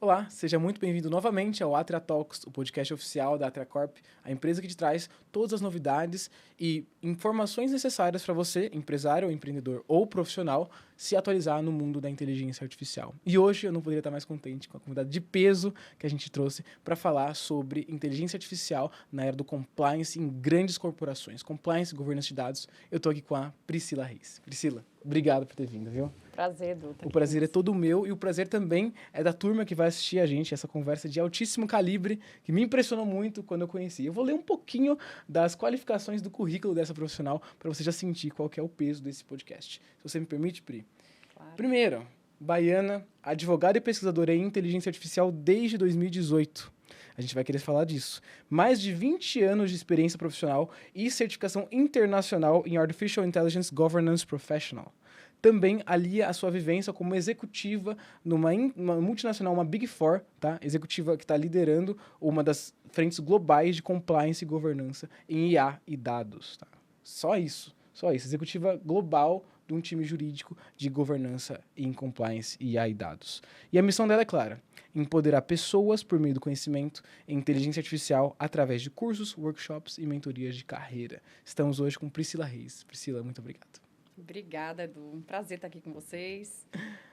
Olá, seja muito bem-vindo novamente ao Atria Talks, o podcast oficial da Atria Corp, a empresa que te traz todas as novidades e informações necessárias para você, empresário, empreendedor ou profissional, se atualizar no mundo da inteligência artificial. E hoje eu não poderia estar mais contente com a convidada de peso que a gente trouxe para falar sobre inteligência artificial na era do compliance em grandes corporações, compliance e governança de dados. Eu estou aqui com a Priscila Reis. Priscila, obrigado por ter vindo, viu? Prazer, Edu. O prazer é todo meu e o prazer também é da turma que vai assistir a gente, essa conversa de altíssimo calibre, que me impressionou muito quando eu conheci. Eu vou ler um pouquinho das qualificações do currículo dessa profissional para você já sentir qual que é o peso desse podcast. Se você me permite, Pri. Claro. Primeiro, baiana, advogada e pesquisadora em inteligência artificial desde 2018. A gente vai querer falar disso. Mais de 20 anos de experiência profissional e certificação internacional em Artificial Intelligence Governance Professional. Também alia a sua vivência como executiva numa multinacional, uma Big Four, tá? Executiva que está liderando uma das frentes globais de compliance e governança em IA e dados, tá? Só isso. Executiva global de um time jurídico de governança em compliance, IA e dados. E a missão dela é clara: empoderar pessoas por meio do conhecimento em inteligência artificial através de cursos, workshops e mentorias de carreira. Estamos hoje com Priscila Reis. Priscila, muito obrigado. Obrigada, Edu. Um prazer estar aqui com vocês.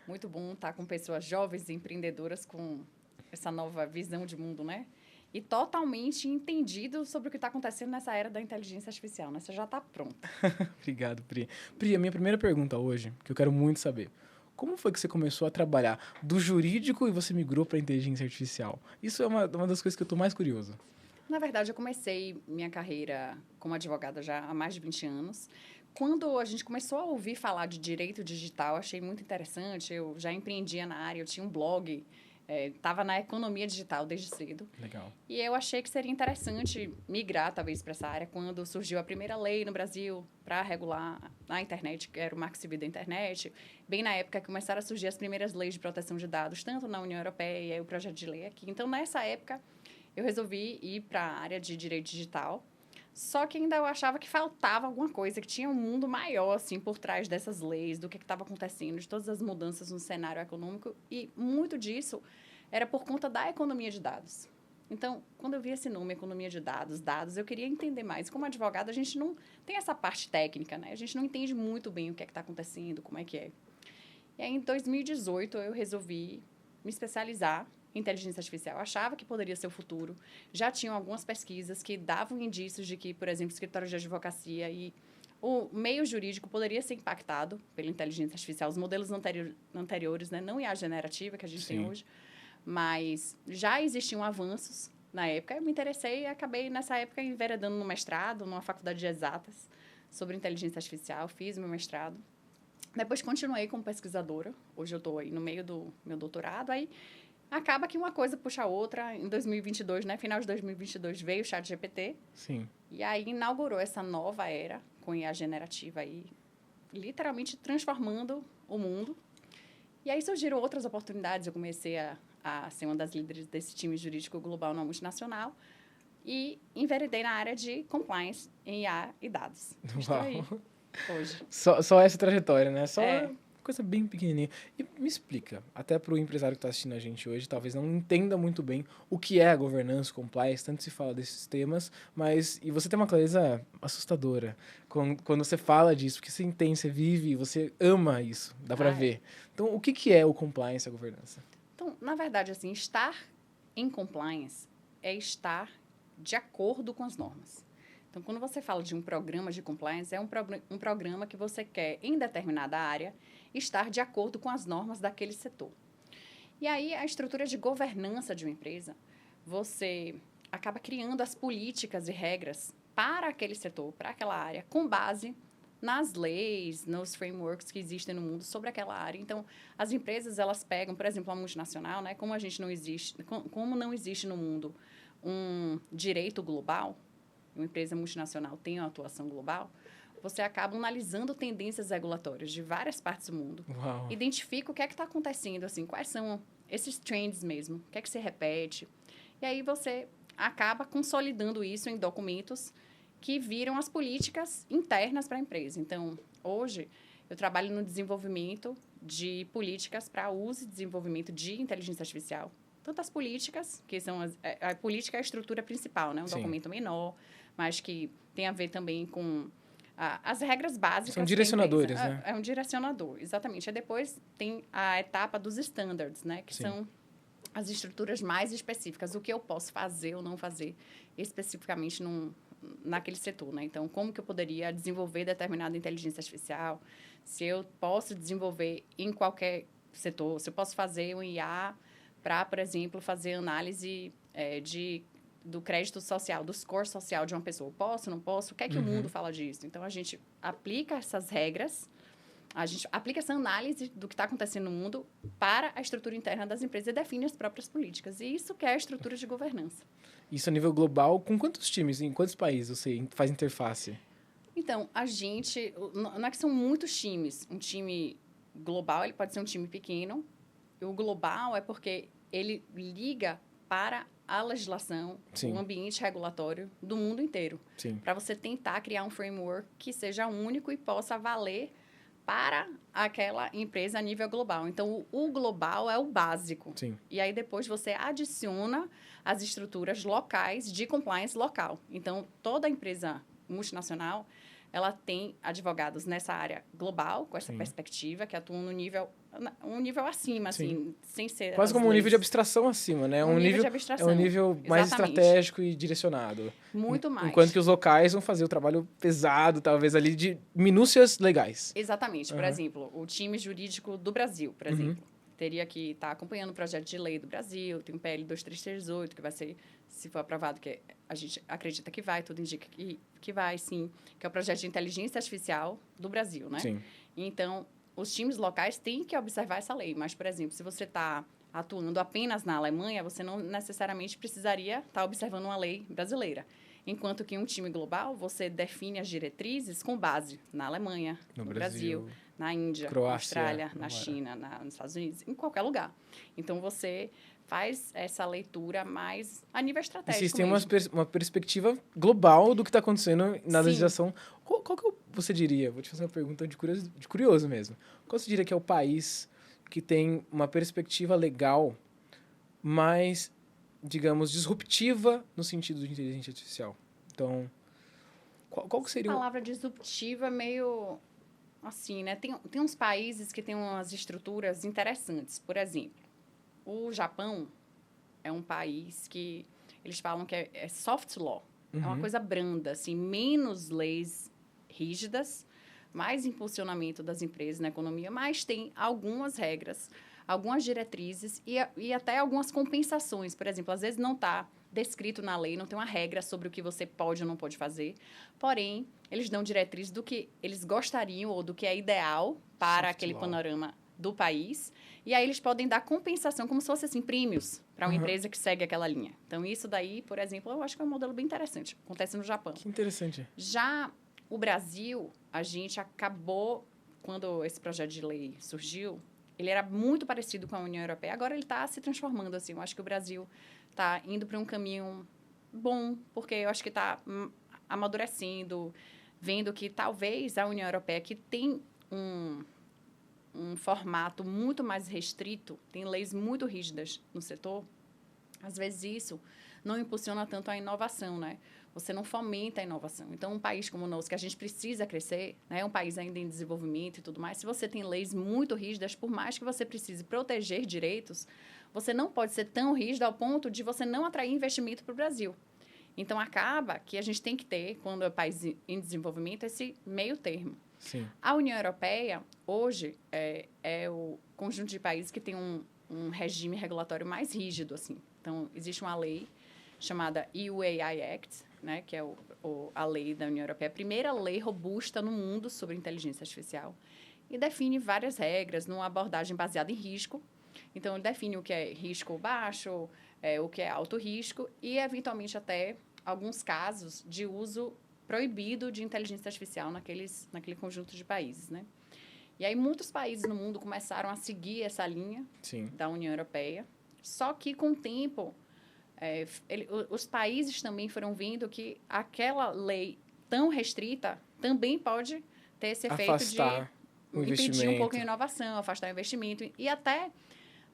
Muito bom estar com pessoas jovens e empreendedoras com essa nova visão de mundo, né? E totalmente entendido sobre o que está acontecendo nessa era da inteligência artificial, né? Você já está pronta. Obrigado, Pri. Pri, a minha primeira pergunta hoje, que eu quero muito saber: como foi que você começou a trabalhar do jurídico e você migrou para a inteligência artificial? Isso é uma das coisas que eu estou mais curioso. Na verdade, eu comecei minha carreira como advogada já há mais de 20 anos. Quando a gente começou a ouvir falar de direito digital, achei muito interessante. Eu já empreendia na área, eu tinha um blog, estava na economia digital desde cedo. Legal. E eu achei que seria interessante migrar, talvez, para essa área, quando surgiu a primeira lei no Brasil para regular a internet, que era o Marco Civil da Internet. Bem na época que começaram a surgir as primeiras leis de proteção de dados, tanto na União Europeia e o projeto de lei aqui. Então, nessa época, eu resolvi ir para a área de direito digital. Só que ainda eu achava que faltava alguma coisa, que tinha um mundo maior, assim, por trás dessas leis, do que estava acontecendo, de todas as mudanças no cenário econômico. E muito disso era por conta da economia de dados. Então, quando eu vi esse nome, economia de dados, eu queria entender mais. Como advogado, a gente não tem essa parte técnica, né? A gente não entende muito bem o que está acontecendo, como é que é. E aí, em 2018, eu resolvi me especializar em inteligência artificial. Eu achava que poderia ser o futuro. Já tinham algumas pesquisas que davam indícios de que, por exemplo, escritórios de advocacia e o meio jurídico poderia ser impactado pela inteligência artificial. Os modelos anteriores, né? Não IA generativa que a gente tem hoje, mas já existiam avanços na época. Eu me interessei e acabei, nessa época, enveredando no mestrado, numa faculdade de exatas, sobre inteligência artificial. Fiz meu mestrado. Depois continuei como pesquisadora. Hoje eu estou aí no meio do meu doutorado. Aí acaba que uma coisa puxa a outra. Em 2022, né? Final de 2022, veio o ChatGPT. Sim. E aí inaugurou essa nova era com IA generativa aí, literalmente transformando o mundo. E aí surgiram outras oportunidades. Eu comecei a ser uma das líderes desse time jurídico global na multinacional e enveredei na área de compliance em IA e dados. Estou aí hoje. Só essa trajetória, né? Só coisa bem pequenininha. E me explica, até para o empresário que está assistindo a gente hoje, talvez não entenda muito bem o que é a governança, compliance, tanto se fala desses temas, mas e você tem uma clareza assustadora quando você fala disso, porque você entende, você vive, você ama isso, dá para ver. Então, o que é o compliance e a governança? Então, na verdade, assim, estar em compliance é estar de acordo com as normas. Então, quando você fala de um programa de compliance, é um programa que você quer, em determinada área, estar de acordo com as normas daquele setor. E aí, a estrutura de governança de uma empresa, você acaba criando as políticas e regras para aquele setor, para aquela área, com base nas leis, nos frameworks que existem no mundo sobre aquela área. Então, as empresas, elas pegam, por exemplo, a multinacional, né? Como não existe no mundo um direito global, uma empresa multinacional tem uma atuação global, você acaba analisando tendências regulatórias de várias partes do mundo. Uau. Identifica o que é que está acontecendo, assim, quais são esses trends mesmo, o que é que se repete. E aí você acaba consolidando isso em documentos que viram as políticas internas para a empresa. Então, hoje, eu trabalho no desenvolvimento de políticas para uso e desenvolvimento de inteligência artificial tanto as políticas, que são a política é a estrutura principal, né? Um Sim. documento menor, mas que tem a ver também com as regras básicas. São direcionadores, da empresa. né? É um direcionador, exatamente. Aí depois tem a etapa dos standards, né? Que Sim. são as estruturas mais específicas, o que eu posso fazer ou não fazer especificamente naquele setor, né? Então, como que eu poderia desenvolver determinada inteligência artificial, se eu posso desenvolver em qualquer setor, se eu posso fazer um IA para, por exemplo, fazer análise do crédito social, do score social de uma pessoa. Posso, não posso? O que é que o mundo fala disso? Então, a gente aplica essas regras, a gente aplica essa análise do que está acontecendo no mundo para a estrutura interna das empresas e define as próprias políticas. E isso que é a estrutura de governança. Isso a nível global, com quantos times, em quantos países você faz interface? Então, a gente... Não é que são muitos times. Um time global, ele pode ser um time pequeno. E o global é porque ele liga para a legislação, Sim. o ambiente regulatório do mundo inteiro. Para você tentar criar um framework que seja único e possa valer para aquela empresa a nível global. Então, o global é o básico. Sim. E aí, depois, você adiciona as estruturas locais de compliance local. Então, toda empresa multinacional, ela tem advogados nessa área global, com essa perspectiva, que atuam no nível, um nível acima, assim, sem ser... Quase como um nível de abstração acima, né? Um nível de abstração. É um nível mais estratégico e direcionado. Muito mais. Enquanto que os locais vão fazer o trabalho pesado, talvez, ali, de minúcias legais. Exatamente. Por exemplo, o time jurídico do Brasil, por exemplo, teria que estar acompanhando o projeto de lei do Brasil, tem um PL 2338, que vai ser, se for aprovado, que a gente acredita que vai, tudo indica que vai, sim, que é o projeto de inteligência artificial do Brasil, né? Sim. Então, os times locais têm que observar essa lei, mas, por exemplo, se você está atuando apenas na Alemanha, você não necessariamente precisaria estar observando uma lei brasileira. Enquanto que em um time global, você define as diretrizes com base na Alemanha, no Brasil, na Índia, Croácia, na Austrália, na China, nos Estados Unidos, em qualquer lugar. Então, você faz essa leitura mais a nível estratégico. Vocês têm uma perspectiva global do que está acontecendo na legislação. Qual que você diria? Vou te fazer uma pergunta de curioso mesmo. Qual você diria que é o país que tem uma perspectiva legal mais, digamos, disruptiva no sentido de inteligência artificial? Então, qual que seria... A palavra disruptiva é meio assim, né? Tem uns países que têm umas estruturas interessantes. Por exemplo, o Japão é um país que eles falam que é soft law. É uma coisa branda, assim, menos leis rígidas, mais impulsionamento das empresas na economia, mas tem algumas regras, algumas diretrizes e até algumas compensações. Por exemplo, às vezes não está descrito na lei, não tem uma regra sobre o que você pode ou não pode fazer, porém, eles dão diretrizes do que eles gostariam ou do que é ideal para aquele panorama do país, e aí eles podem dar compensação, como se fosse assim, prêmios para uma empresa que segue aquela linha. Então, isso daí, por exemplo, eu acho que é um modelo bem interessante. Acontece no Japão. Que interessante. Já o Brasil, a gente acabou, quando esse projeto de lei surgiu, ele era muito parecido com a União Europeia. Agora ele está se transformando, assim. Eu acho que o Brasil está indo para um caminho bom, porque eu acho que está amadurecendo, vendo que talvez a União Europeia, que tem um formato muito mais restrito, tem leis muito rígidas no setor, às vezes isso não impulsiona tanto a inovação, né? Você não fomenta a inovação. Então, um país como o nosso, que a gente precisa crescer, né? É um país ainda em desenvolvimento e tudo mais, se você tem leis muito rígidas, por mais que você precise proteger direitos, você não pode ser tão rígido ao ponto de você não atrair investimento para o Brasil. Então, acaba que a gente tem que ter, quando é um país em desenvolvimento, esse meio termo. Sim. A União Europeia, hoje, é o conjunto de países que tem um regime regulatório mais rígido, assim. Então, existe uma lei chamada EU AI Act, né, que é a lei da União Europeia, a primeira lei robusta no mundo sobre inteligência artificial, e define várias regras numa abordagem baseada em risco. Então, ele define o que é risco baixo, o que é alto risco e, eventualmente, até alguns casos de uso proibido de inteligência artificial naquele conjunto de países, né? E aí, muitos países no mundo começaram a seguir essa linha da União Europeia, só que, com o tempo, os países também foram vendo que aquela lei tão restrita também pode ter esse efeito afastar de impedir um pouco a inovação, afastar o investimento. E até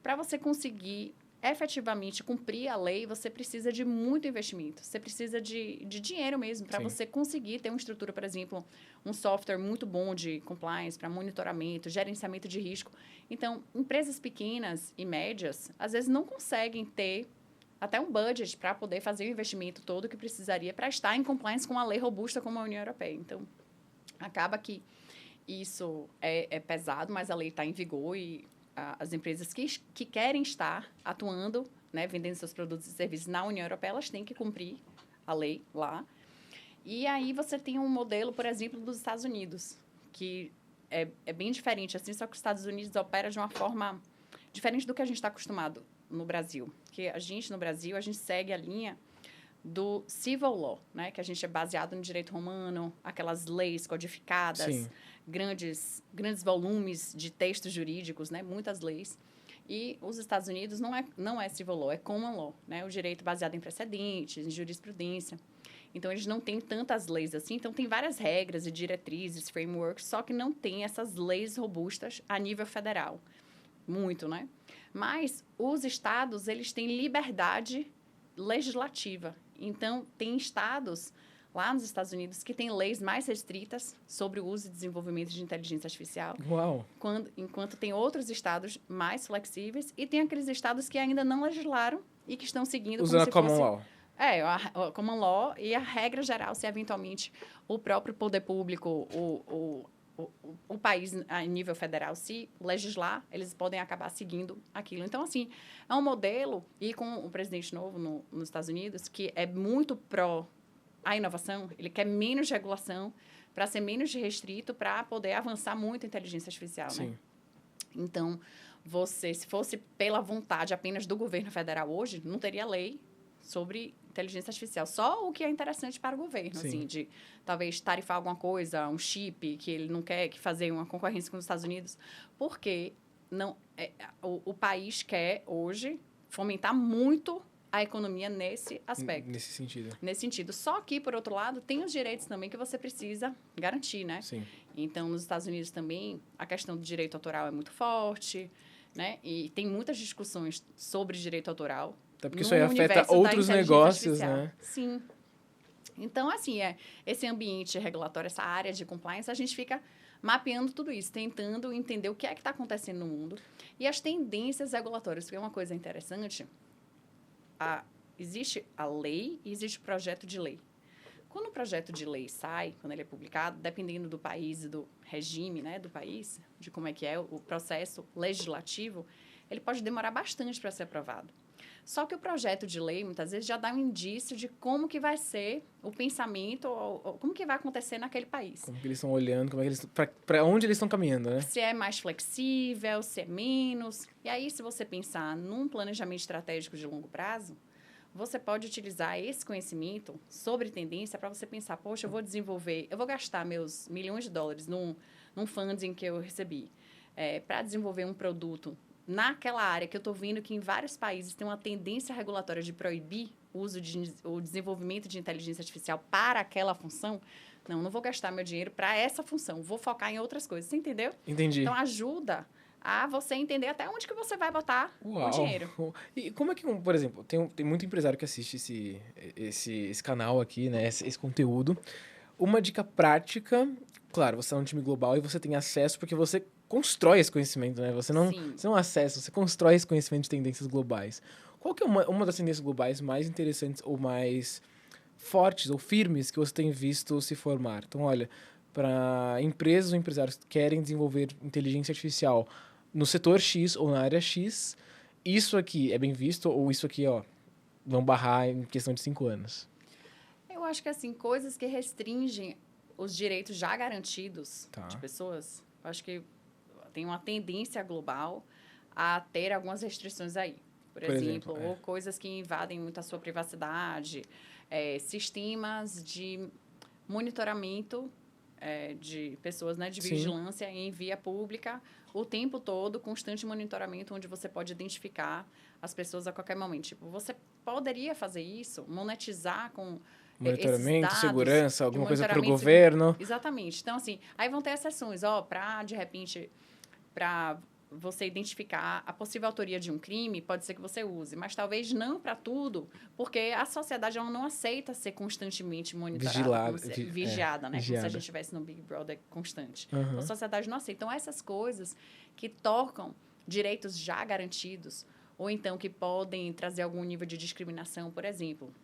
para você conseguir efetivamente cumprir a lei, você precisa de muito investimento. Você precisa de dinheiro mesmo para você conseguir ter uma estrutura, por exemplo, um software muito bom de compliance para monitoramento, gerenciamento de risco. Então, empresas pequenas e médias, às vezes, não conseguem ter até um budget para poder fazer o investimento todo que precisaria para estar em compliance com uma lei robusta como a União Europeia. Então, acaba que isso é pesado, mas a lei está em vigor e as empresas que querem estar atuando, né, vendendo seus produtos e serviços na União Europeia, elas têm que cumprir a lei lá. E aí você tem um modelo, por exemplo, dos Estados Unidos, que é bem diferente, assim, só que os Estados Unidos opera de uma forma diferente do que a gente está acostumado no Brasil. Porque a gente, no Brasil, a gente segue a linha do civil law, né, que a gente é baseado no direito romano, aquelas leis codificadas, grandes volumes de textos jurídicos, né, muitas leis. E os Estados Unidos não é civil law, é common law, né, o direito baseado em precedentes, em jurisprudência. Então, eles não têm tantas leis assim. Então, tem várias regras e diretrizes, frameworks, só que não tem essas leis robustas a nível federal. Muito, né? Mas os estados, eles têm liberdade legislativa. Então, tem estados lá nos Estados Unidos que têm leis mais restritas sobre o uso e desenvolvimento de inteligência artificial. Uau! Enquanto tem outros estados mais flexíveis e tem aqueles estados que ainda não legislaram e que estão seguindo usando a common law. A common law e a regra geral, se eventualmente o próprio poder público, o país a nível federal, se legislar, eles podem acabar seguindo aquilo. Então, assim, é um modelo, e com o presidente novo nos Estados Unidos, que é muito pró a inovação, ele quer menos regulação para ser menos restrito, para poder avançar muito a inteligência artificial, Sim. né? Então, se fosse pela vontade apenas do governo federal hoje, não teria lei sobre inteligência artificial. Só o que é interessante para o governo, Sim. assim, de talvez tarifar alguma coisa, um chip, que ele não quer que fazer uma concorrência com os Estados Unidos, porque o país quer, hoje, fomentar muito a economia nesse aspecto. Nesse sentido. Nesse sentido. Só que, por outro lado, tem os direitos também que você precisa garantir, né? Sim. Então, nos Estados Unidos também, a questão do direito autoral é muito forte, né? E tem muitas discussões sobre direito autoral. Até porque isso aí afeta outros negócios, né? Sim. Então, assim, esse ambiente regulatório, essa área de compliance, a gente fica mapeando tudo isso, tentando entender o que é que está acontecendo no mundo e as tendências regulatórias, porque é uma coisa interessante, existe a lei e existe o projeto de lei. Quando o projeto de lei sai, quando ele é publicado, dependendo do país e do regime, né, do país, de como é que é o processo legislativo, ele pode demorar bastante para ser aprovado. Só que o projeto de lei, muitas vezes, já dá um indício de como que vai ser o pensamento, ou como que vai acontecer naquele país. Como que eles estão olhando, para onde eles estão caminhando, né? Se é mais flexível, se é menos. E aí, se você pensar num planejamento estratégico de longo prazo, você pode utilizar esse conhecimento sobre tendência para você pensar, poxa, eu vou gastar meus milhões de dólares num funding que eu recebi para desenvolver um produto naquela área que eu estou vendo que em vários países tem uma tendência regulatória de proibir o desenvolvimento de inteligência artificial para aquela função. Não vou gastar meu dinheiro para essa função, vou focar em outras coisas. Você entendeu? Entendi. Então, ajuda a você entender até onde que você vai botar o dinheiro. E como é que, por exemplo, tem muito empresário que assiste esse canal aqui, né, esse conteúdo. Uma dica prática, claro, você é um time global e você tem acesso porque você constrói esse conhecimento, né? Você não acessa, você constrói esse conhecimento de tendências globais. Qual que é uma das tendências globais mais interessantes ou mais fortes ou firmes que você tem visto se formar? Então, olha, para empresas ou empresários que querem desenvolver inteligência artificial no setor X ou na área X, isso aqui é bem visto ou isso aqui, vão barrar em questão de 5 anos? Eu acho que, assim, coisas que restringem os direitos já garantidos de pessoas, eu acho que tem uma tendência global a ter algumas restrições aí. Por exemplo, ou coisas que invadem muito a sua privacidade, sistemas de monitoramento de pessoas, né, de vigilância em via pública, o tempo todo, constante monitoramento, onde você pode identificar as pessoas a qualquer momento. Tipo, você poderia fazer isso, monetizar com monitoramento, dados, segurança, alguma coisa para o governo. Exatamente. Então, assim, aí vão ter exceções, para, de repente, para você identificar a possível autoria de um crime, pode ser que você use, mas talvez não para tudo, porque a sociedade ela não aceita ser constantemente monitorada, vigiada, né? Como se a gente estivesse no Big Brother constante. Uhum. Então, a sociedade não aceita. Então, essas coisas que tocam direitos já garantidos, ou então que podem trazer algum nível de discriminação, por exemplo,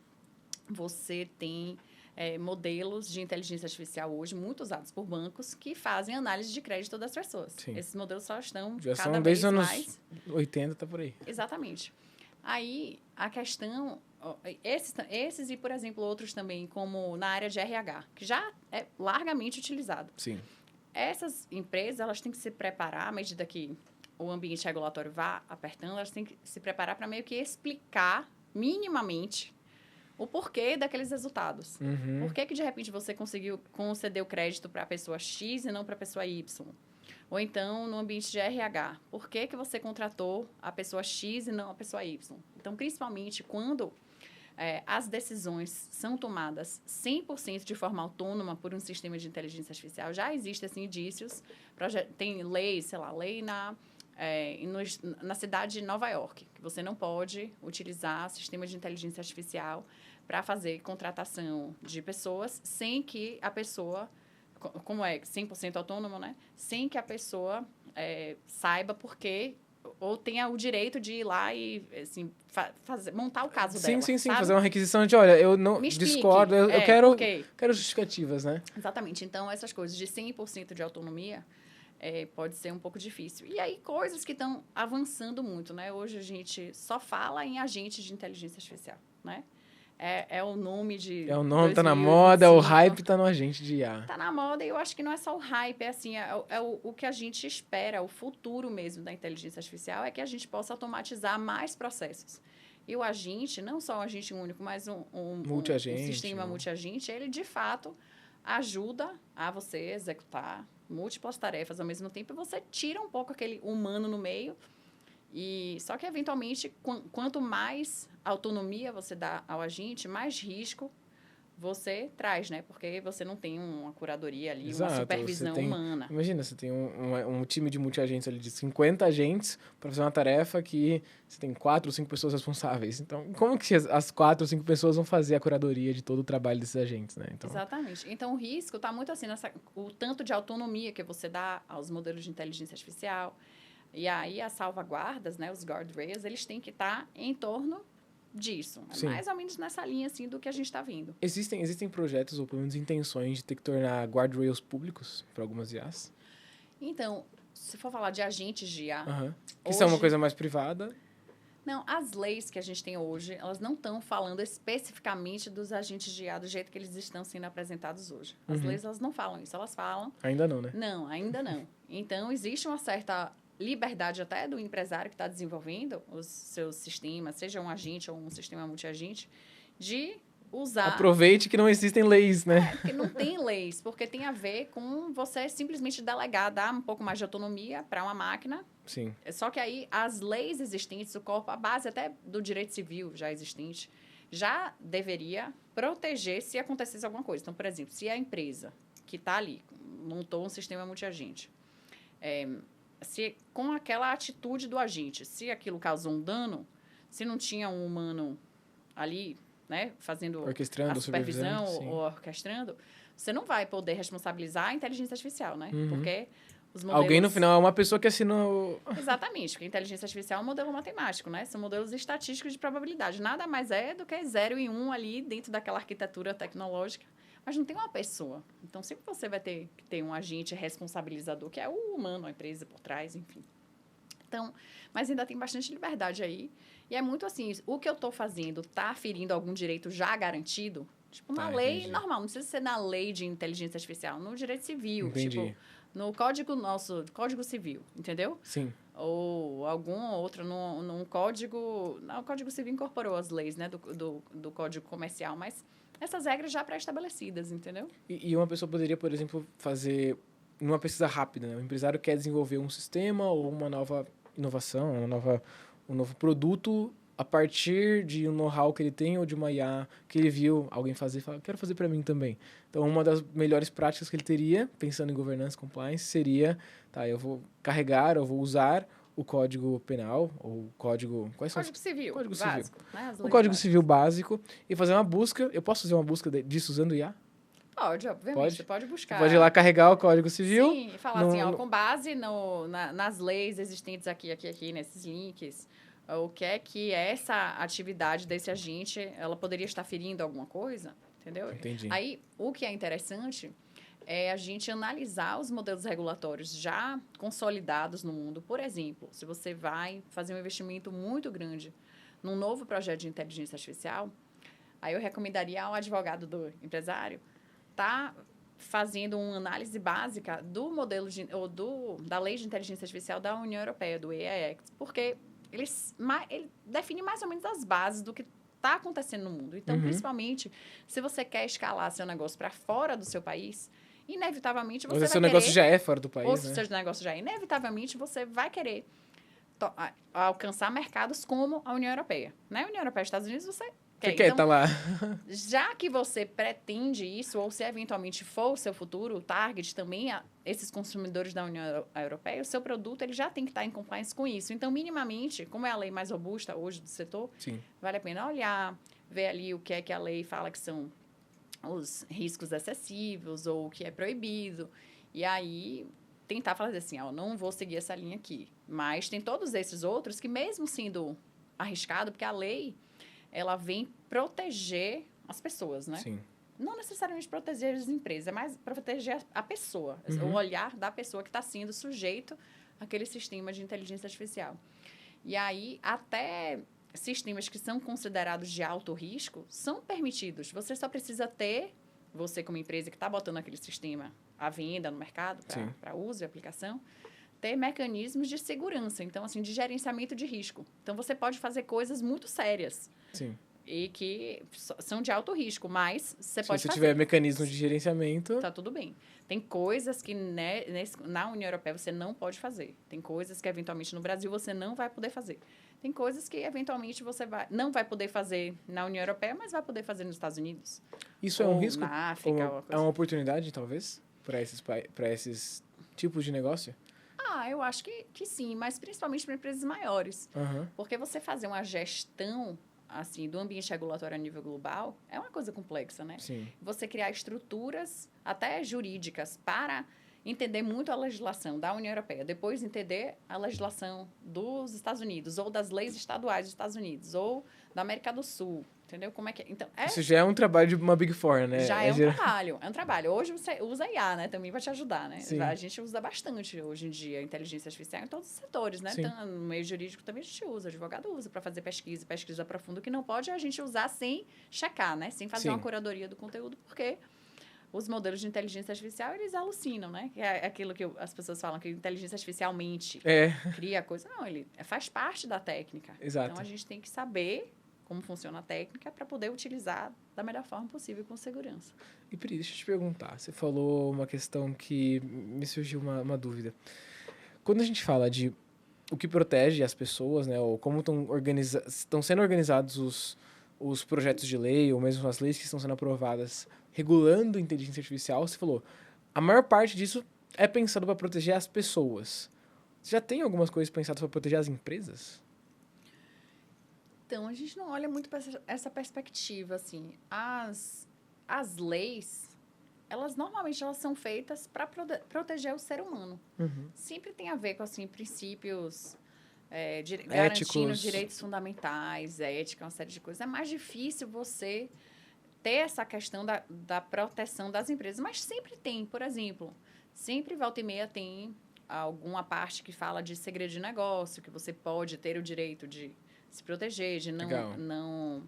você tem modelos de inteligência artificial hoje muito usados por bancos que fazem análise de crédito das pessoas. Sim. Esses modelos só estão já cada são vez desde os anos mais... 80, tá por aí. Exatamente. Aí, a questão... Esses e, por exemplo, outros também, como na área de RH, que já é largamente utilizado. Sim. Essas empresas, elas têm que se preparar, à medida que o ambiente regulatório vá apertando, elas têm que se preparar para meio que explicar minimamente o porquê daqueles resultados. Uhum. Por que, de repente, você conseguiu conceder o crédito para a pessoa X e não para a pessoa Y? Ou então, no ambiente de RH, por que você contratou a pessoa X e não a pessoa Y? Então, principalmente, quando as decisões são tomadas 100% de forma autônoma por um sistema de inteligência artificial, já existem assim, indícios, tem leis, sei lá, lei na cidade de Nova York, que você não pode utilizar sistema de inteligência artificial para fazer contratação de pessoas sem que a pessoa, como é 100% autônomo, né? Sem que a pessoa saiba por quê, ou tenha o direito de ir lá e assim, montar o caso dela. Sim, sabe? fazer uma requisição de, olha, eu não discordo, eu quero justificativas, né? Exatamente. Então, essas coisas de 100% de autonomia pode ser um pouco difícil. E aí, coisas que estão avançando muito, né? Hoje a gente só fala em agentes de inteligência artificial, né? É o nome de... É o nome, 2025, tá na moda, o hype tá no agente de IA. Tá na moda e eu acho que não é só o hype, o que a gente espera, o futuro mesmo da inteligência artificial é que a gente possa automatizar mais processos. E o agente, não só um agente único, mas um sistema multiagente, ele de fato ajuda a você executar múltiplas tarefas ao mesmo tempo e você tira um pouco aquele humano no meio. Só que, eventualmente, quanto mais autonomia você dá ao agente, mais risco você traz, né? Porque você não tem uma curadoria ali, uma supervisão humana. Imagina, você tem um time de multiagentes ali de 50 agentes para fazer uma tarefa que você tem 4 ou 5 pessoas responsáveis. Então, como que as 4 ou 5 pessoas vão fazer a curadoria de todo o trabalho desses agentes, né? Então... Exatamente. Então, o risco está muito assim, o tanto de autonomia que você dá aos modelos de inteligência artificial. E aí, as salvaguardas, né? Os guardrails, eles têm que estar em torno disso. Sim. Mais ou menos nessa linha, assim, do que a gente está vendo. Existem projetos, ou pelo menos intenções, de ter que tornar guardrails públicos para algumas IAs? Então, se for falar de agentes de IA... Que são uma coisa mais privada. Não, as leis que a gente tem hoje, elas não estão falando especificamente dos agentes de IA do jeito que eles estão sendo apresentados hoje. As leis, elas não falam isso. Elas falam... Ainda não, né? Não, ainda não. Então, existe uma certa... liberdade até do empresário que está desenvolvendo os seus sistemas, seja um agente ou um sistema multiagente, de usar... Aproveite que não existem leis, né? Porque não tem leis, porque tem a ver com você simplesmente delegar, dar um pouco mais de autonomia para uma máquina. Sim. Só que aí as leis existentes, o corpo, a base até do direito civil já existente, já deveria proteger se acontecesse alguma coisa. Então, por exemplo, se a empresa que está ali montou um sistema multiagente, se com aquela atitude do agente, se aquilo causou um dano, se não tinha um humano ali, né, fazendo orquestrando, a supervisão ou orquestrando, você não vai poder responsabilizar a inteligência artificial, né? Porque os modelos... Alguém, no final, é uma pessoa que assinou... Exatamente, porque a inteligência artificial é um modelo matemático, né? São modelos estatísticos de probabilidade. Nada mais é do que 0 e 1 ali dentro daquela arquitetura tecnológica. Mas não tem uma pessoa. Então, sempre você vai ter que ter um agente responsabilizador, que é o humano, a empresa por trás, enfim. Então, mas ainda tem bastante liberdade aí. E é muito assim, o que eu estou fazendo está ferindo algum direito já garantido? Tipo, na lei normal, não precisa ser na lei de inteligência artificial, no direito civil. Entendi. Tipo, no Código Civil, entendeu? Sim. Ou algum outro, num código... Não, o Código Civil incorporou as leis, né, do Código Comercial, mas... essas regras já pré-estabelecidas, entendeu? E uma pessoa poderia, por exemplo, fazer numa pesquisa rápida, né? O empresário quer desenvolver um sistema ou uma nova inovação, um novo produto a partir de um know-how que ele tem ou de uma IA que ele viu alguém fazer e fala, quero fazer para mim também. Então, uma das melhores práticas que ele teria, pensando em governança compliance, seria, tá, eu vou carregar, eu vou usar o Código Penal, ou Código... Quais são Código Civil, Código Civil. básico, né? As O leis Código básicas. Civil básico e fazer uma busca. Eu posso fazer uma busca disso usando IA? Pode, obviamente. Pode? Você pode buscar. Você pode ir lá carregar o Código Civil. Sim, e falar assim, ó, com base nas leis existentes aqui, nesses links, o que é que essa atividade desse agente, ela poderia estar ferindo alguma coisa, entendeu? Entendi. Aí, o que é interessante é a gente analisar os modelos regulatórios já consolidados no mundo. Por exemplo, se você vai fazer um investimento muito grande num novo projeto de inteligência artificial, aí eu recomendaria ao advogado do empresário tá fazendo uma análise básica do modelo da lei de inteligência artificial da União Europeia, do AI Act, porque ele define mais ou menos as bases do que está acontecendo no mundo. Então, principalmente, se você quer escalar seu negócio para fora do seu país, inevitavelmente você vai seu querer... negócio já é fora do país, ou né? se o seu negócio já é, inevitavelmente você vai querer alcançar mercados como a União Europeia. Na União Europeia e Estados Unidos, você quer. Você quer Então, tá lá. já que você pretende isso, ou se eventualmente for o seu futuro, o target também, esses consumidores da União Europeia, o seu produto ele já tem que estar em compliance com isso. Então, minimamente, como é a lei mais robusta hoje do setor, Sim. vale a pena olhar, ver ali o que é que a lei fala que são os riscos excessivos ou o que é proibido. E aí, tentar falar assim, ó, não vou seguir essa linha aqui. Mas tem todos esses outros que, mesmo sendo arriscado, porque a lei ela vem proteger as pessoas, né? Sim. Não necessariamente proteger as empresas, é mais proteger a pessoa, o olhar da pessoa que está sendo sujeito àquele sistema de inteligência artificial. E aí, até sistemas que são considerados de alto risco são permitidos. Você só precisa ter, você como empresa que está botando aquele sistema à venda no mercado para uso e aplicação, ter mecanismos de segurança, então, assim, de gerenciamento de risco. Então, você pode fazer coisas muito sérias. Sim. E que são de alto risco, mas você pode fazer. Se você tiver mecanismo de gerenciamento... Tá tudo bem. Tem coisas que na União Europeia você não pode fazer. Tem coisas que, eventualmente, no Brasil você não vai poder fazer. Tem coisas que, eventualmente, você não vai poder fazer na União Europeia, mas vai poder fazer nos Estados Unidos. Isso é um risco? Na África. É uma oportunidade, talvez, para esses tipos de negócio? Eu acho que sim, mas principalmente para empresas maiores. Porque você fazer uma gestão assim, do ambiente regulatório a nível global, é uma coisa complexa, né? Sim. Você criar estruturas, até jurídicas, para entender muito a legislação da União Europeia, depois entender a legislação dos Estados Unidos, ou das leis estaduais dos Estados Unidos, ou da América do Sul, entendeu? Como é que... Então, isso já é um trabalho de uma Big Four, né? Já é um trabalho. Hoje você usa IA, né? Também vai te ajudar, né? Sim. A gente usa bastante, hoje em dia, inteligência artificial em todos os setores, né? Então, no meio jurídico também a gente usa, o advogado usa para fazer pesquisa profunda, que não pode a gente usar sem checar, né? Sem fazer uma curadoria do conteúdo, porque os modelos de inteligência artificial, eles alucinam, né? É aquilo que as pessoas falam, que inteligência artificial mente, cria coisa. Não, ele faz parte da técnica. Exato. Então, a gente tem que saber como funciona a técnica para poder utilizar da melhor forma possível com segurança. E, Pri, deixa eu te perguntar. Você falou uma questão que me surgiu uma Quando a gente fala de o que protege as pessoas, né? Ou como estão sendo organizados os projetos de lei, ou mesmo as leis que estão sendo aprovadas regulando a inteligência artificial, você falou, a maior parte disso é pensado para proteger as pessoas. Você já tem algumas coisas pensadas para proteger as empresas? Então, a gente não olha muito para essa perspectiva, assim. As leis, normalmente são feitas para proteger o ser humano. Sempre tem a ver com, assim, princípios garantindo direitos fundamentais, ética, uma série de coisas. É mais difícil você ter essa questão da proteção das empresas, mas sempre tem, por exemplo, sempre volta e meia tem alguma parte que fala de segredo de negócio, que você pode ter o direito de se proteger, de não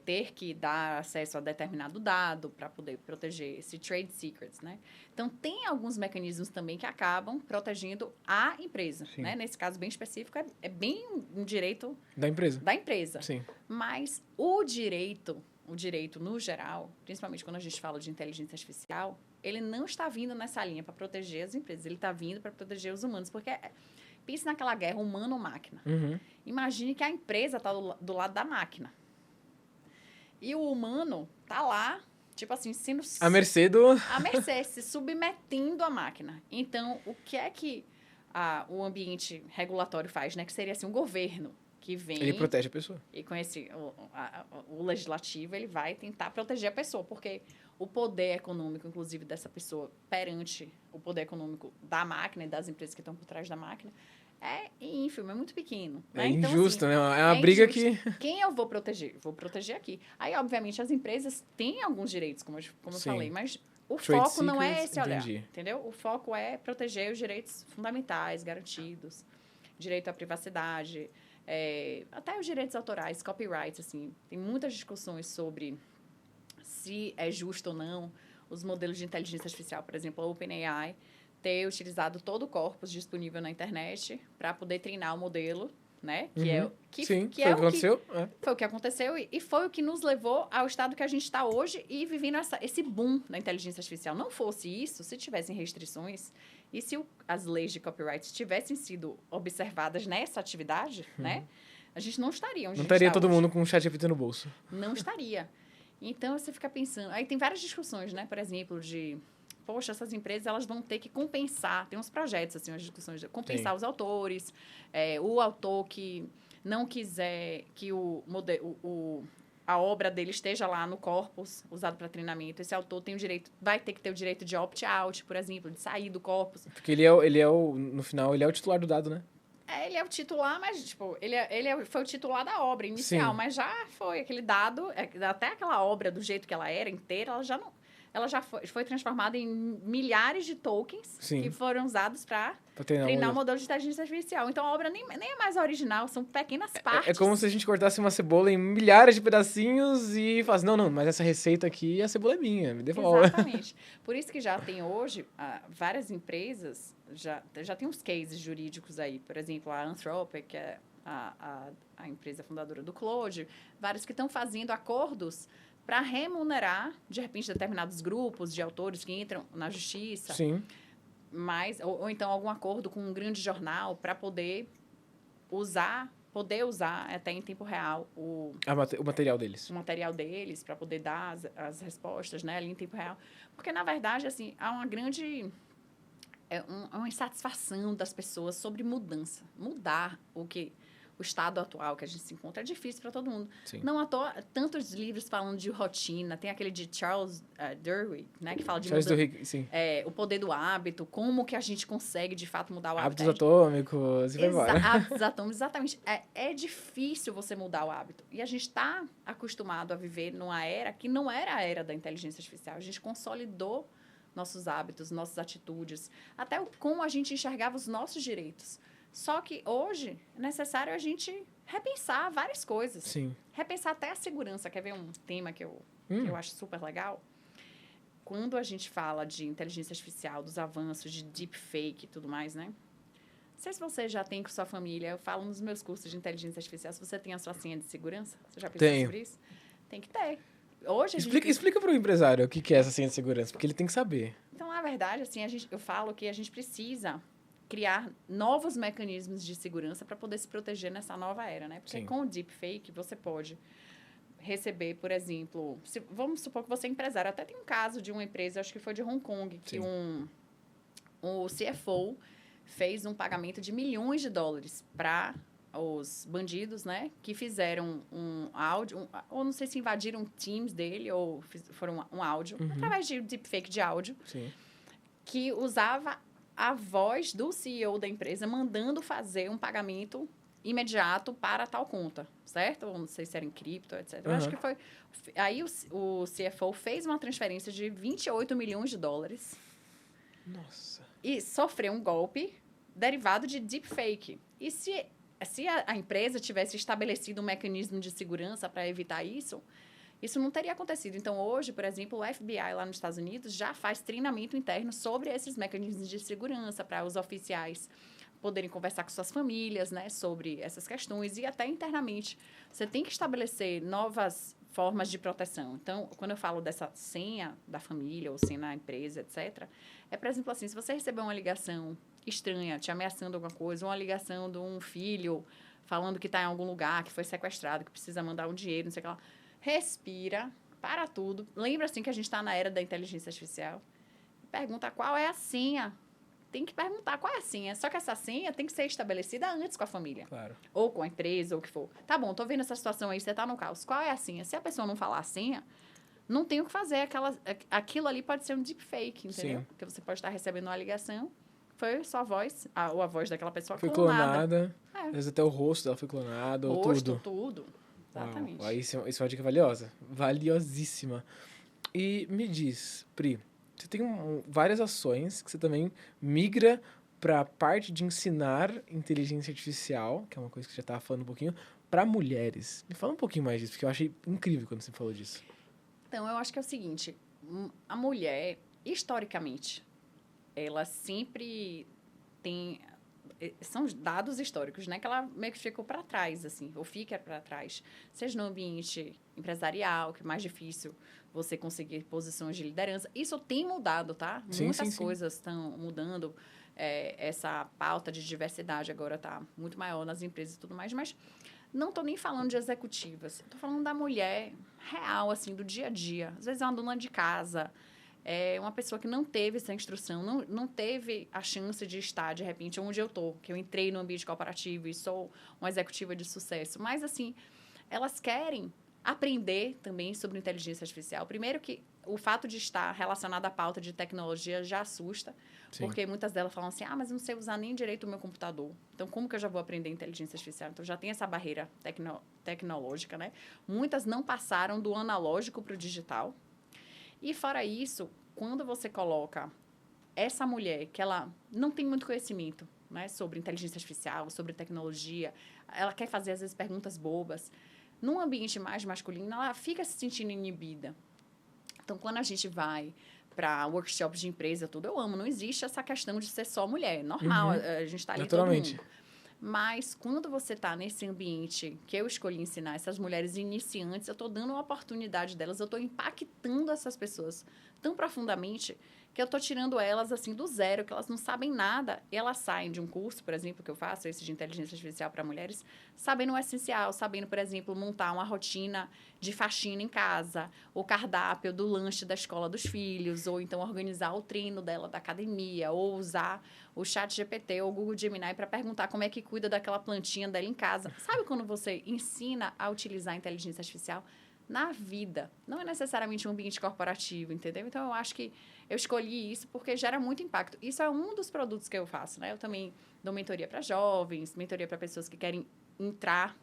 ter que dar acesso a determinado dado para poder proteger esse trade secrets, né? Então, tem alguns mecanismos também que acabam protegendo a empresa, né? Nesse caso bem específico, é bem um direito... Da empresa. Da empresa. Sim. Mas o direito no geral, principalmente quando a gente fala de inteligência artificial, ele não está vindo nessa linha para proteger as empresas, ele está vindo para proteger os humanos, porque pense naquela guerra humano-máquina. Imagine que a empresa está do lado da máquina. E o humano tá lá, tipo assim, sendo... A mercê se submetendo à máquina. Então, o que é que o ambiente regulatório faz, né? Que seria assim, um governo que vem... Ele protege a pessoa. E com o legislativo, ele vai tentar proteger a pessoa, porque o poder econômico, inclusive, dessa pessoa perante o poder econômico da máquina e das empresas que estão por trás da máquina é ínfimo, é muito pequeno. É né? Então, injusto, assim, né? É uma briga injusto. que... Quem eu vou proteger? Vou proteger aqui. Aí, obviamente, as empresas têm alguns direitos, como eu falei, mas o Trade foco não é secrets, esse olhar, entendi. entendeu? O foco é proteger os direitos fundamentais, garantidos, direito à privacidade, até os direitos autorais, copyrights, assim. Tem muitas discussões sobre se é justo ou não os modelos de inteligência artificial, por exemplo, a OpenAI, ter utilizado todo o corpus disponível na internet para poder treinar o modelo, né? Foi o que aconteceu e foi o que nos levou ao estado que a gente está hoje e vivendo esse boom da inteligência artificial. Não fosse isso, se tivessem restrições e se as leis de copyright tivessem sido observadas nessa atividade, né? A gente não estaria onde Não a gente estaria está todo hoje. mundo com um chat GPT no bolso. Não estaria. Então, você fica pensando... Aí tem várias discussões, né? Por exemplo, poxa, essas empresas elas vão ter que compensar. Tem uns projetos, assim, umas discussões de compensar os autores. O autor que não quiser que a obra dele esteja lá no corpus usado para treinamento, esse autor vai ter que ter o direito de opt-out, por exemplo, de sair do corpus. Porque no final, ele é o titular do dado, né? Ele é o titular, mas, tipo, foi o titular da obra inicial, mas já foi aquele dado, até aquela obra, do jeito que ela era inteira, ela já foi transformada em milhares de tokens que foram usados para treinar o modelo de inteligência artificial. Então, a obra nem é mais original, são pequenas partes. É como se a gente cortasse uma cebola em milhares de pedacinhos e falasse, não, mas essa receita aqui, a cebola é minha, me devolve. Exatamente. Por isso que já tem hoje, várias empresas, já tem uns cases jurídicos aí. Por exemplo, a Anthropic, que é a empresa fundadora do Claude, vários que estão fazendo acordos para remunerar, de repente, determinados grupos de autores que entram na justiça. Sim. Ou então algum acordo com um grande jornal para poder usar até em tempo real o material deles. O material deles, para poder dar as respostas, né, ali em tempo real. Porque, na verdade, assim, há uma grande... uma insatisfação das pessoas sobre mudança. Mudar o estado atual que a gente se encontra é difícil para todo mundo. Sim. Não à toa, tantos livros falando de rotina. Tem aquele de Charles Duhigg, né, que fala de sim. O poder do hábito, como que a gente consegue, de fato, mudar o hábito. Hábitos atômicos, e vai embora. Hábitos atômicos, exatamente. É difícil você mudar o hábito. E a gente está acostumado a viver numa era que não era a era da inteligência artificial. A gente consolidou nossos hábitos, nossas atitudes, até como a gente enxergava os nossos direitos. Só que hoje é necessário a gente repensar várias coisas. Sim. Repensar até a segurança. Quer ver um tema que eu acho super legal? Quando a gente fala de inteligência artificial, dos avanços de deepfake e tudo mais, né? Não sei se você já tem com sua família. Eu falo nos meus cursos de inteligência artificial, se você tem a sua senha de segurança. Você já pensou sobre isso? Tem que ter. Hoje Explica para o empresário o que é essa senha de segurança, porque ele tem que saber. Então, na verdade, assim, eu falo que a gente precisa criar novos mecanismos de segurança para poder se proteger nessa nova era, né? Porque com o deepfake, você pode receber, por exemplo... vamos supor que você é empresário. Até tem um caso de uma empresa, acho que foi de Hong Kong, que o CFO fez um pagamento de milhões de dólares para os bandidos, né? Que fizeram um áudio, ou não sei se invadiram Teams dele, ou foram um áudio, através de deepfake de áudio, que usava a voz do CEO da empresa mandando fazer um pagamento imediato para tal conta, certo? Ou não sei se era em cripto, etc. Eu acho que foi... Aí o CFO fez uma transferência de 28 milhões de dólares. Nossa. E sofreu um golpe derivado de deepfake. E se a empresa tivesse estabelecido um mecanismo de segurança para evitar isso não teria acontecido. Então, hoje, por exemplo, o FBI lá nos Estados Unidos já faz treinamento interno sobre esses mecanismos de segurança para os oficiais poderem conversar com suas famílias, né, sobre essas questões e até internamente. Você tem que estabelecer novas formas de proteção. Então, quando eu falo dessa senha da família ou senha na empresa, etc., por exemplo, assim, se você receber uma ligação estranha, te ameaçando alguma coisa, uma ligação de um filho falando que está em algum lugar, que foi sequestrado, que precisa mandar um dinheiro, não sei o que lá. Respira, para tudo. Lembra, assim, que a gente está na era da inteligência artificial. Pergunta qual é a senha. Tem que perguntar qual é a senha. Só que essa senha tem que ser estabelecida antes com a família. Claro. Ou com a empresa, ou o que for. Tá bom, tô vendo essa situação aí, você tá no caos. Qual é a senha? Se a pessoa não falar a senha, não tem o que fazer. Aquilo ali pode ser um deepfake, entendeu? Sim. Porque você pode estar recebendo uma ligação, foi sua voz, ou a voz daquela pessoa Foi clonada. clonada. Às vezes até o rosto dela foi clonado. Rosto, tudo. Exatamente. Uau. Isso é uma dica valiosa. Valiosíssima. E me diz, Pri, você tem várias ações que você também migra para a parte de ensinar inteligência artificial, que é uma coisa que você já estava falando um pouquinho, para mulheres. Me fala um pouquinho mais disso, porque eu achei incrível quando você falou disso. Então, eu acho que é o seguinte, a mulher, historicamente, ela sempre tem... São dados históricos, né? Que ela meio que ficou para trás, assim, ou fica para trás. Seja no ambiente empresarial, que é mais difícil você conseguir posições de liderança. Isso tem mudado, tá? Sim, Muitas sim. coisas estão mudando. Essa pauta de diversidade agora está muito maior nas empresas e tudo mais, mas não estou nem falando de executivas. Estou falando da mulher real, assim, do dia a dia. Às vezes é uma dona de casa, é uma pessoa que não teve essa instrução, não teve a chance de estar, de repente, onde eu estou, que eu entrei no ambiente corporativo e sou uma executiva de sucesso. Mas, assim, elas querem aprender também sobre inteligência artificial. Primeiro que o fato de estar relacionado à pauta de tecnologia já assusta, Sim. porque muitas delas falam assim, mas eu não sei usar nem direito o meu computador. Então, como que eu já vou aprender inteligência artificial? Então, já tem essa barreira tecnológica, né? Muitas não passaram do analógico para o digital. E, fora isso, quando você coloca essa mulher, que ela não tem muito conhecimento, né, sobre inteligência artificial, sobre tecnologia, ela quer fazer, às vezes, perguntas bobas, num ambiente mais masculino, ela fica se sentindo inibida. Então, quando a gente vai para workshops de empresa, tudo, eu amo. Não existe essa questão de ser só mulher. Normal, a gente está ali todo mundo. Mas, quando você está nesse ambiente que eu escolhi ensinar, essas mulheres iniciantes, eu estou dando uma oportunidade delas, eu estou impactando essas pessoas tão profundamente que eu estou tirando elas, assim, do zero, que elas não sabem nada. E elas saem de um curso, por exemplo, que eu faço, esse de inteligência artificial para mulheres, sabendo o essencial, sabendo, por exemplo, montar uma rotina de faxina em casa, o cardápio do lanche da escola dos filhos, ou então organizar o treino dela da academia, ou usar o ChatGPT ou o Google Gemini para perguntar como é que cuida daquela plantinha dela em casa. Sabe quando você ensina a utilizar a inteligência artificial na vida? Não é necessariamente um ambiente corporativo, entendeu? Então, eu acho que eu escolhi isso porque gera muito impacto. Isso é um dos produtos que eu faço, né? Eu também dou mentoria para jovens, mentoria para pessoas que querem entrar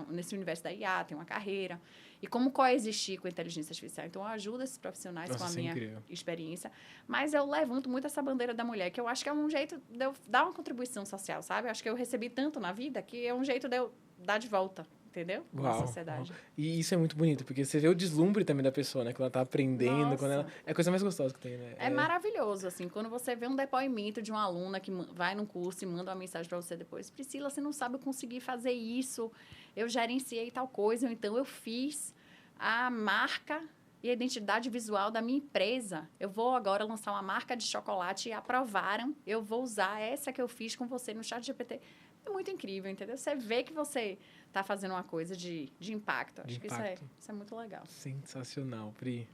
nesse universo da IA, tem uma carreira. E como coexistir com a inteligência artificial. Então, eu ajudo esses profissionais com a minha experiência. Mas eu levanto muito essa bandeira da mulher, que eu acho que é um jeito de eu dar uma contribuição social, sabe? Eu acho que eu recebi tanto na vida que é um jeito de eu dar de volta. Entendeu? Na sociedade. E isso é muito bonito, porque você vê o deslumbre também da pessoa, né? Quando ela tá aprendendo, Nossa. quando ela... É a coisa mais gostosa que tem, né? É maravilhoso, assim, quando você vê um depoimento de uma aluna que vai num curso e manda uma mensagem para você depois. Priscila, você não sabe eu consegui fazer isso, eu gerenciei tal coisa, ou então eu fiz a marca e a identidade visual da minha empresa. Eu vou agora lançar uma marca de chocolate e aprovaram, eu vou usar essa que eu fiz com você no ChatGPT. É muito incrível, entendeu? Você vê que você está fazendo uma coisa de impacto. Acho que isso é muito legal. Sensacional, Pri.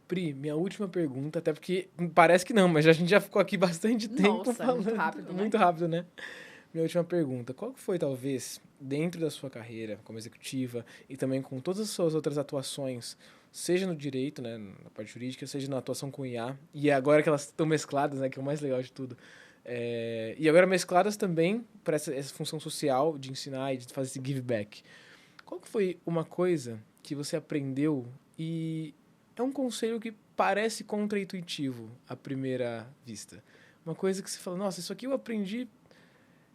Pri, minha última pergunta, até porque parece que não, mas a gente já ficou aqui bastante tempo falando. Muito rápido, né? Muito rápido, né? Minha última pergunta, qual foi, talvez, dentro da sua carreira como executiva e também com todas as suas outras atuações, seja no direito, né, na parte jurídica, seja na atuação com IA, e agora que elas estão mescladas, né, que é o mais legal de tudo, e agora mescladas também para essa função social de ensinar e de fazer esse give back. Qual que foi uma coisa que você aprendeu e é um conselho que parece contraintuitivo à primeira vista? Uma coisa que você fala, nossa, isso aqui eu aprendi...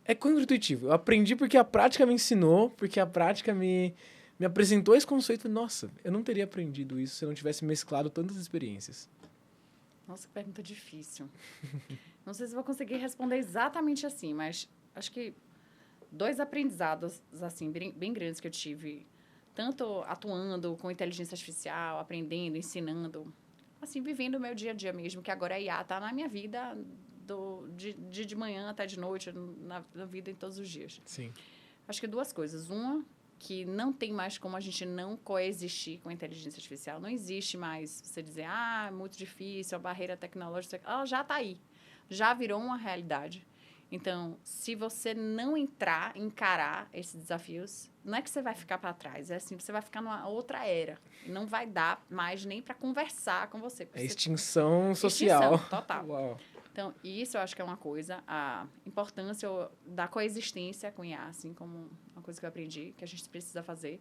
É contraintuitivo. Eu aprendi porque a prática me ensinou, porque a prática me apresentou esse conceito. Nossa, eu não teria aprendido isso se eu não tivesse mesclado tantas experiências. Nossa, que pergunta difícil. Não sei se vou conseguir responder exatamente assim, mas acho que 2 aprendizados assim bem grandes que eu tive, tanto atuando com inteligência artificial, aprendendo, ensinando, assim, vivendo o meu dia a dia mesmo, que agora a IA está na minha vida de manhã até de noite, na vida em todos os dias. Sim. Acho que 2 coisas. Uma, que não tem mais como a gente não coexistir com a inteligência artificial. Não existe mais você dizer, é muito difícil, a barreira tecnológica, ela já está aí. Já virou uma realidade. Então, se você não encarar esses desafios, não é que você vai ficar para trás, é assim, você vai ficar numa outra era. E não vai dar mais nem para conversar com você. É extinção social. Extinção, total. Uau. Então, isso eu acho que é uma coisa, a importância da coexistência com IA, assim, como uma coisa que eu aprendi, que a gente precisa fazer.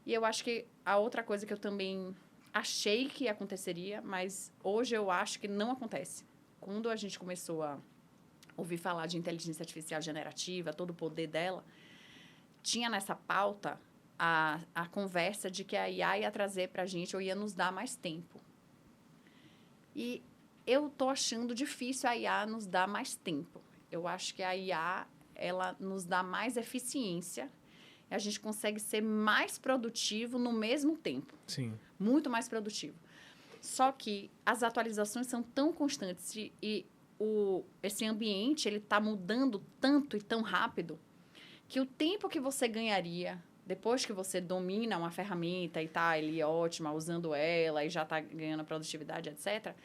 E eu acho que a outra coisa que eu também achei que aconteceria, mas hoje eu acho que não acontece. Quando a gente começou a ouvir falar de inteligência artificial generativa, todo o poder dela, tinha nessa pauta a conversa de que a IA ia trazer para a gente ou ia nos dar mais tempo. E eu estou achando difícil a IA nos dar mais tempo. Eu acho que a IA, ela nos dá mais eficiência e a gente consegue ser mais produtivo no mesmo tempo. Sim. Muito mais produtivo. Só que as atualizações são tão constantes e esse ambiente ele está mudando tanto e tão rápido que o tempo que você ganharia depois que você domina uma ferramenta e está ali ótima, usando ela e já está ganhando produtividade, etc.,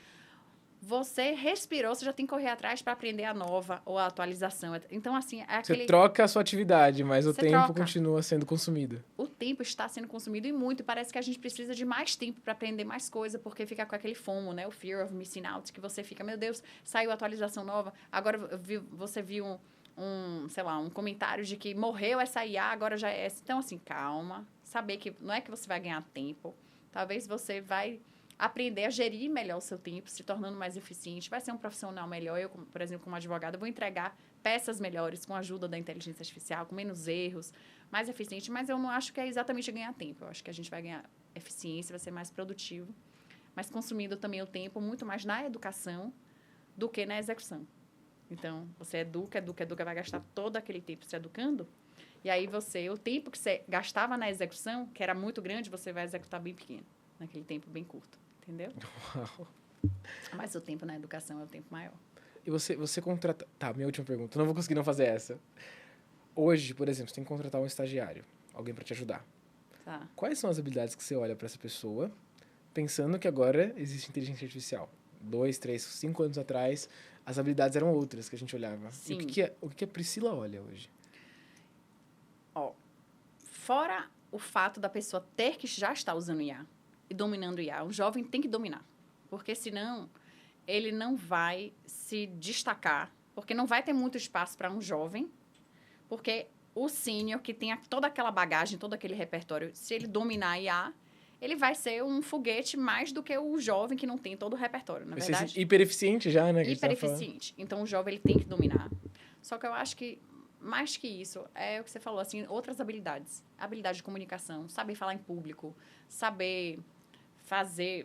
você respirou, você já tem que correr atrás para aprender a nova ou a atualização. Então, assim, é aquele... Você troca a sua atividade, mas o Você tempo troca. continua sendo consumido. O tempo está sendo consumido e muito. E parece que a gente precisa de mais tempo para aprender mais coisa, porque fica com aquele FOMO, né? O fear of missing out, que você fica, meu Deus, saiu atualização nova. Agora você viu sei lá, um comentário de que morreu essa IA, agora já é essa. Então, assim, calma. Saber que não é que você vai ganhar tempo. Talvez você vai aprender a gerir melhor o seu tempo, se tornando mais eficiente, vai ser um profissional melhor. Eu, por exemplo, como advogada, vou entregar peças melhores com a ajuda da inteligência artificial, com menos erros, mais eficiente, mas eu não acho que é exatamente ganhar tempo. Eu acho que a gente vai ganhar eficiência, vai ser mais produtivo, mas consumindo também o tempo muito mais na educação do que na execução. Então, você educa, vai gastar todo aquele tempo se educando, e aí o tempo que você gastava na execução, que era muito grande, você vai executar bem pequeno, naquele tempo bem curto. Entendeu? Uau. Mas o tempo na educação é o tempo maior. E você contrata... Tá, minha última pergunta. Não vou conseguir não fazer essa. Hoje, por exemplo, você tem que contratar um estagiário. Alguém para te ajudar. Tá. Quais são as habilidades que você olha para essa pessoa, pensando que agora existe inteligência artificial? 2, 3, 5 anos atrás, as habilidades eram outras que a gente olhava. Sim. E o que a Priscila olha hoje? Fora o fato da pessoa ter que já estar usando IA, e dominando o IA. O jovem tem que dominar, porque senão ele não vai se destacar, porque não vai ter muito espaço para um jovem, porque o sênior que tem toda aquela bagagem, todo aquele repertório, se ele dominar a IA, ele vai ser um foguete mais do que o jovem que não tem todo o repertório, na Vai verdade. ser hiper eficiente já, né? Hiper eficiente. Então, o jovem ele tem que dominar. Só que eu acho que mais que isso, é o que você falou, assim, outras habilidades. Habilidade de comunicação, saber falar em público, saber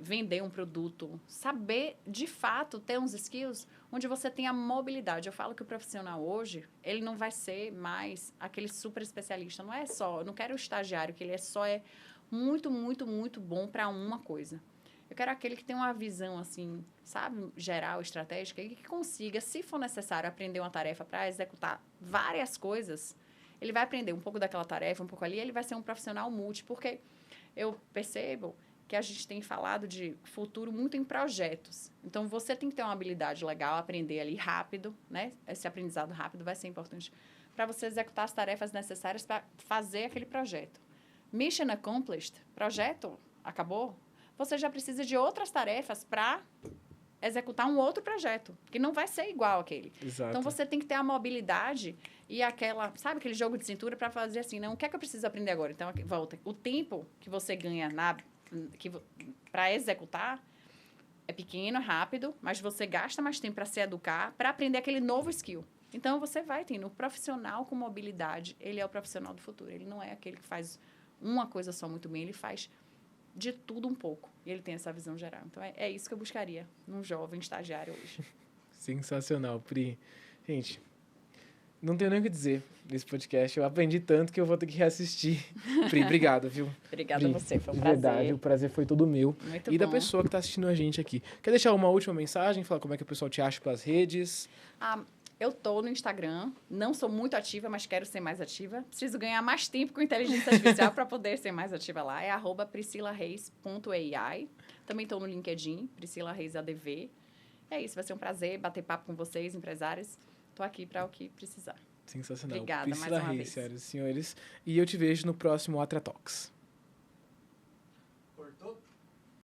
vender um produto, saber, de fato, ter uns skills onde você tem a mobilidade. Eu falo que o profissional hoje, ele não vai ser mais aquele super especialista. Não é só, eu não quero o estagiário, que ele é muito, muito, muito bom para uma coisa. Eu quero aquele que tem uma visão, assim, sabe, geral, estratégica, e que consiga, se for necessário, aprender uma tarefa para executar várias coisas. Ele vai aprender um pouco daquela tarefa, um pouco ali, ele vai ser um profissional multi, porque eu percebo que a gente tem falado de futuro muito em projetos. Então, você tem que ter uma habilidade legal, aprender ali rápido, né? Esse aprendizado rápido vai ser importante para você executar as tarefas necessárias para fazer aquele projeto. Mission accomplished, projeto acabou, você já precisa de outras tarefas para executar um outro projeto, que não vai ser igual àquele. Exato. Então, você tem que ter a mobilidade e sabe aquele jogo de cintura para fazer assim, não, o que é que eu preciso aprender agora? Então, volta. O tempo que você ganha para executar é pequeno, rápido, mas você gasta mais tempo para se educar, para aprender aquele novo skill. Então, você vai tendo. O profissional com mobilidade, ele é o profissional do futuro. Ele não é aquele que faz uma coisa só muito bem, ele faz de tudo um pouco. E ele tem essa visão geral. Então, é isso que eu buscaria num jovem estagiário hoje. Sensacional, Pri. Gente, Não tenho nem o que dizer desse podcast. Eu aprendi tanto que eu vou ter que reassistir. Pri, obrigado, viu? Obrigada Pri, a você, foi um de prazer. verdade, o prazer foi todo meu. Muito E da bom. pessoa que está assistindo a gente aqui. Quer deixar uma última mensagem? Falar como é que o pessoal te acha pelas redes? Eu tô no Instagram, não sou muito ativa, mas quero ser mais ativa. Preciso ganhar mais tempo com inteligência artificial para poder ser mais ativa lá. É @priscilareis.ai. Também estou no LinkedIn, Priscila Reis ADV. É isso, vai ser um prazer bater papo com vocês, empresários. Estou aqui para o que precisar. Sensacional. Obrigada, Priscila mais uma Reis, vez. senhoras e senhores. E eu te vejo no próximo Atra Talks. Cortou?